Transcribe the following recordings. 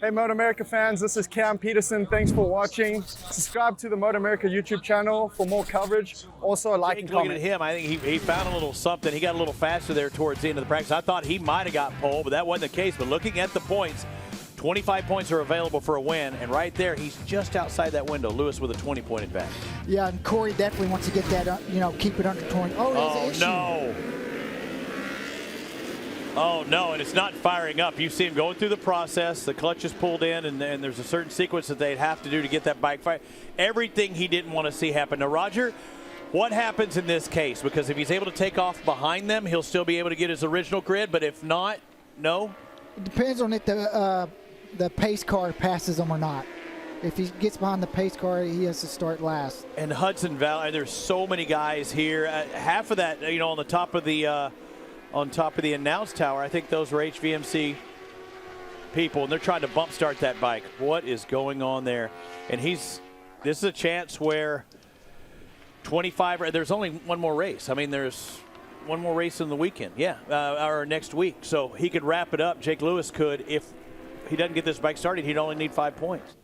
Hey MotoAmerica fans, this is Cam Peterson. Thanks for watching. Subscribe to the MotoAmerica YouTube channel for more coverage. Also, like and comment. Looking at him, I think he found a little something. He got a little faster there towards the end of the practice. I thought he might have got pole, but that wasn't the case. But looking at the points, 25 points are available for a win, and right there, he's just outside that window. Lewis with a 20-point advantage. Yeah, and Corey definitely wants to get that, keep it under 20. Oh, no. Oh, no, and it's not firing up. You see him going through the process. The clutch is pulled in, and there's a certain sequence that they'd have to do to get that bike fired. Everything he didn't want to see happen. Now, Roger, what happens in this case? Because if he's able to take off behind them, he'll still be able to get his original grid, but if not, no? It depends on if the pace car passes him or not. If he gets behind the pace car, he has to start last. And Hudson Valley, there's so many guys here. Half of that, on the top of the announce tower, I think those were HVMC people, and they're trying to bump start that bike. What is going on there? And this is a chance where 25, there's only one more race. I mean, there's one more race in the weekend. Yeah, or next week. So he could wrap it up. Jake Lewis could. If he doesn't get this bike started, he'd only need 5 points.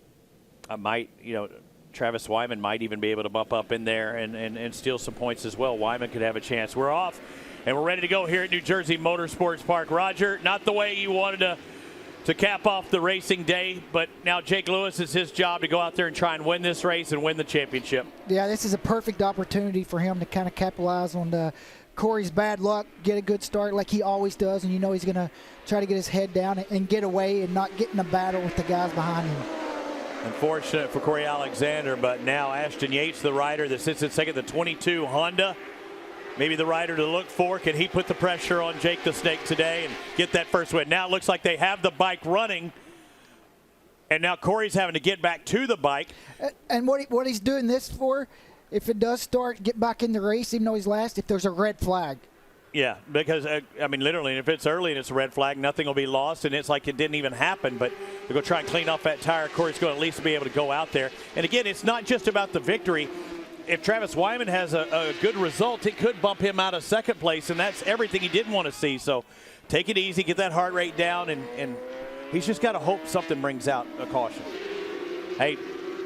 Travis Wyman might even be able to bump up in there and steal some points as well. Wyman could have a chance. We're off, and we're ready to go here at New Jersey Motorsports Park. Roger, not the way you wanted to cap off the racing day, but now Jake Lewis, is his job to go out there and try and win this race and win the championship. Yeah, this is a perfect opportunity for him to kind of capitalize on Corey's bad luck, get a good start like he always does, and he's going to try to get his head down and get away and not get in a battle with the guys behind him. Unfortunate for Corey Alexander, but now Ashton Yates, the rider that sits in second, the 22 Honda. Maybe the rider to look for. Can he put the pressure on Jake the Snake today and get that first win? Now it looks like they have the bike running, and now Corey's having to get back to the bike. And what he's doing this for, if it does start, get back in the race, even though he's last, if there's a red flag. Yeah, because, literally, if it's early and it's a red flag, nothing will be lost, and it's like it didn't even happen. But they're going to try and clean off that tire. Corey's going to at least be able to go out there. And, again, it's not just about the victory. If Travis Wyman has a good result, it could bump him out of second place, and that's everything he didn't want to see. So take it easy, get that heart rate down, and he's just got to hope something brings out a caution. Hey,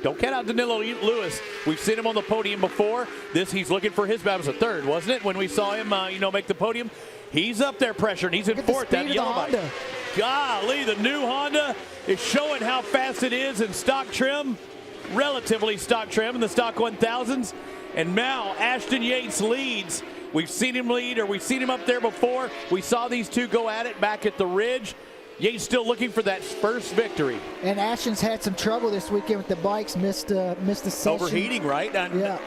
don't count out Danilo Lewis. We've seen him on the podium before. He's looking for his battle. It was a third, wasn't it, when we saw him, make the podium? He's up there pressuring. He's in fourth. That yellow bike. Golly, the new Honda is showing how fast it is in stock trim, relatively stock trim in the stock 1000s. And now Ashton Yates leads. We've seen him lead, or we've seen him up there before. We saw these two go at it back at the Ridge. Yates still looking for that first victory. And Ashton's had some trouble this weekend with the bikes, missed the session. Overheating, right? Yeah.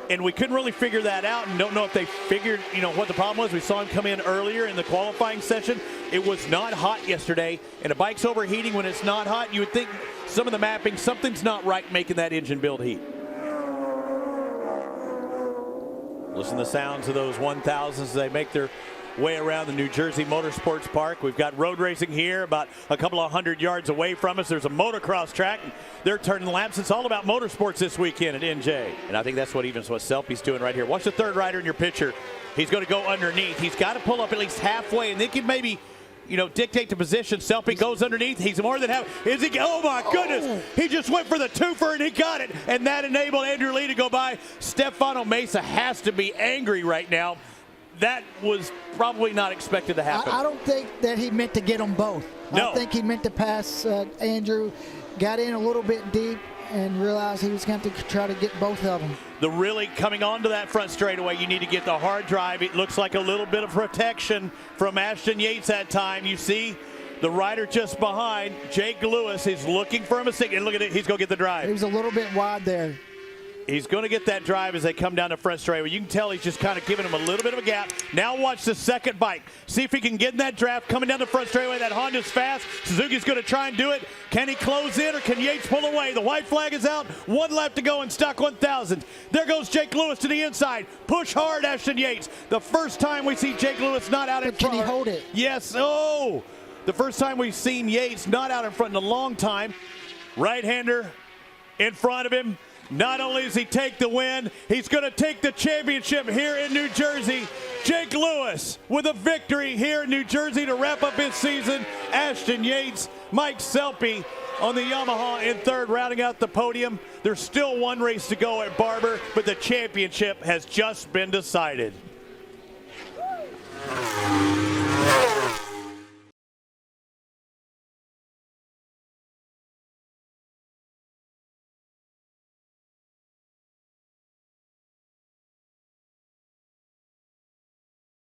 And we couldn't really figure that out, and don't know if they figured, what the problem was. We saw him come in earlier in the qualifying session. It was not hot yesterday, and a bike's overheating when it's not hot. You would think some of the mapping, something's not right making that engine build heat. Listen to the sounds of those 1000s as they make their way around the New Jersey Motorsports Park. We've got road racing here about a couple of 100 yards away from us. There's a motocross track, and they're turning laps. It's all about motorsports this weekend at NJ. And I think that's what Selpy's doing right here. Watch the third rider in your picture. He's going to go underneath. He's got to pull up at least halfway, and they can maybe, dictate the position. Selpy goes underneath. He's more than half. Is he? Oh, my goodness. He just went for the twofer, and he got it. And that enabled Andrew Lee to go by. Stefano Mesa has to be angry right now. That was probably not expected to happen. I don't think that he meant to get them both. No. I think he meant to pass Andrew, got in a little bit deep, and realized he was going to try to get both of them. Really coming onto that front straightaway, you need to get the hard drive. It looks like a little bit of protection from Ashton Yates that time. You see the rider just behind, Jake Lewis, is looking for a mistake. And look at it, he's going to get the drive. He was a little bit wide there. He's going to get that drive as they come down the front straightaway. You can tell he's just kind of giving him a little bit of a gap. Now watch the second bike. See if he can get in that draft coming down the front straightaway. That Honda's fast. Suzuki's going to try and do it. Can he close in, or can Yates pull away? The white flag is out. One lap to go in stock 1000. There goes Jake Lewis to the inside. Push hard, Ashton Yates. The first time we see Jake Lewis not out in front. Can he hold it? Yes. Oh, the first time we've seen Yates not out in front in a long time. Right-hander in front of him. Not only does he take the win, he's going to take the championship here in New Jersey. Jake Lewis with a victory here in New Jersey to wrap up his season. Ashton Yates, Mike Selpy, on the Yamaha in third, rounding out the podium. There's still one race to go at Barber, but the championship has just been decided.